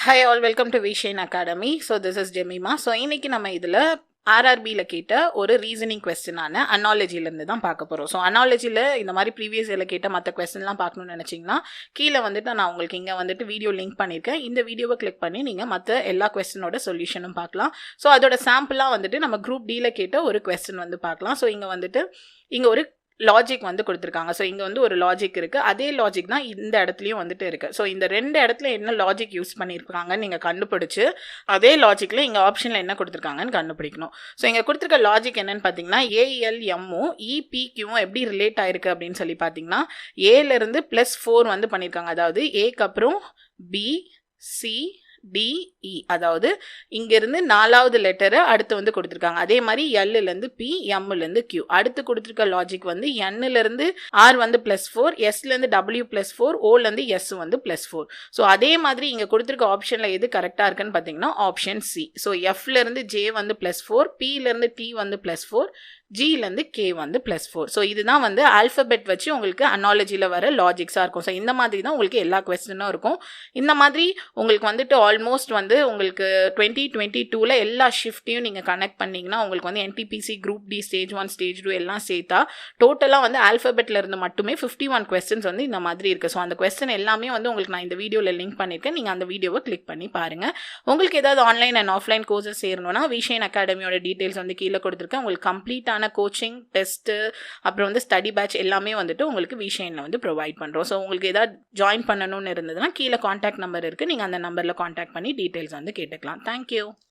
Hi all, welcome to Vishain Academy. So this is Jemima. So இன்னைக்கு நம்ம இதில் ஆர்ஆர்பியில் கேட்ட ஒரு ரீசனிங் கொஸ்டினான அனாலஜிலேருந்து தான் பார்க்க போகிறோம். ஸோ அனாலஜியில் இந்த மாதிரி ப்ரீவியஸ் இயரில் கேட்ட மற்ற கொஸ்டின்லாம் பார்க்கணும்னு நினச்சிங்கன்னா கீழே வந்துட்டு நான் உங்களுக்கு இங்கே வந்துட்டு வீடியோ லிங்க் பண்ணியிருக்கேன். இந்த வீடியோவை கிளிக் பண்ணி நீங்கள் மற்ற எல்லா கொஸ்டினோட சொல்யூஷனும் பார்க்கலாம். ஸோ அதோட சாம்பிளாக வந்துட்டு நம்ம குரூப் டியில் கேட்ட ஒரு கொஸ்டின் வந்து பார்க்கலாம். ஸோ இங்கே ஒரு லாஜிக் வந்து கொடுத்துருக்காங்க. ஸோ இங்கே வந்து ஒரு லாஜிக் இருக்குது. அதே லாஜிக் தான் இந்த இடத்துலையும் வந்துட்டு இருக்குது. ஸோ இந்த ரெண்டு இடத்துல என்ன லாஜிக் யூஸ் பண்ணியிருக்காங்கன்னு நீங்கள் கண்டுபிடிச்சி அதே லாஜிக்கில் இங்கே ஆப்ஷனில் என்ன கொடுத்துருக்காங்கன்னு கண்டுபிடிக்கணும். ஸோ இங்கே கொடுத்துருக்க லாஜிக் என்னன்னு பார்த்தீங்கன்னா ஏஎல்எம்மும் இபிக்யூவும் எப்படி ரிலேட் ஆயிருக்கு அப்படின்னு சொல்லி பார்த்தீங்கன்னா ஏலேருந்து +4 வந்து பண்ணியிருக்காங்க. அதாவது ஏக்கு அப்புறம் பி சி டிஇ, அதாவது இங்கிருந்து 4வது லெட்டரை அடுத்து வந்து கொடுத்துருக்காங்க. அதே மாதிரி எல்லேருந்து பி எம்லேருந்து கியூ. அடுத்து கொடுத்துருக்க லாஜிக் வந்து என்லேருந்து ஆர் வந்து +4, எஸ்லேருந்து டபிள்யூ +4, ஓலேருந்து எஸ் வந்து +4. ஸோ அதே மாதிரி இங்கே கொடுத்துருக்க ஆப்ஷனில் எது கரெக்டாக இருக்குன்னு பார்த்தீங்கன்னா ஆப்ஷன் சி. ஸோ எஃப்லேருந்து ஜே வந்து +4, பிலேருந்து டி வந்து +4, ஜிலேருந்து கே வந்து +4. ஸோ இதுதான் வந்து ஆல்ஃபபெட் வச்சு உங்களுக்கு அனாலஜியில் வர லாஜிக்ஸாக இருக்கும். ஸோ இந்த மாதிரி தான் உங்களுக்கு எல்லா கொஸ்டினும் இருக்கும். இந்த மாதிரி உங்களுக்கு வந்துட்டு ஆல்மோஸ்ட் வந்து உங்களுக்கு 2022 எல்லா ஷிஃப்ட்டையும் நீங்கள் கனெக்ட் பண்ணிங்கன்னா உங்களுக்கு வந்து NTPC group D stage 1 stage 2 எல்லாம் சேர்த்தா டோட்டலாக வந்து ஆல்ஃபபெட்டில் இருந்து மட்டுமே 51 கொஸ்டின்ஸ் வந்து இந்த மாதிரி இருக்குது. ஸோ அந்த கொஸ்டின் எல்லாமே வந்து உங்களுக்கு நான் இந்த வீடியோவில் லிங்க் பண்ணியிருக்கேன். நீங்கள் அந்த வீடியோவை கிளிக் பண்ணி பாருங்கள். உங்களுக்கு ஏதாவது ஆன்லைன் அண்ட் ஆஃப்லைன் கோர்சஸ் சேரணும்னா விஷயன் அகாடமியோட டீட்டெயில்ஸ் வந்து கீழே கொடுத்துருக்கேன். உங்களுக்கு கம்ப்ளீட்டான கோச்சிங், டெஸ்ட்டு, அப்புறம் வந்து ஸ்டடி பேட்ச் எல்லாமே வந்துட்டு உங்களுக்கு விஷயனில் வந்து ப்ரொவைட் பண்ணுறோம். ஸோ உங்களுக்கு ஏதாவது ஜாயின் பண்ணணும்னு இருந்ததுன்னா கீழே காண்டாக்ட் நம்பர் இருக்குது. நீங்கள் அந்த நம்பரில் காண்டாக்ட் பண்ணி டீட்டெயில்ஸ் வந்து கேட்டுக்கலாம். தேங்க்யூ.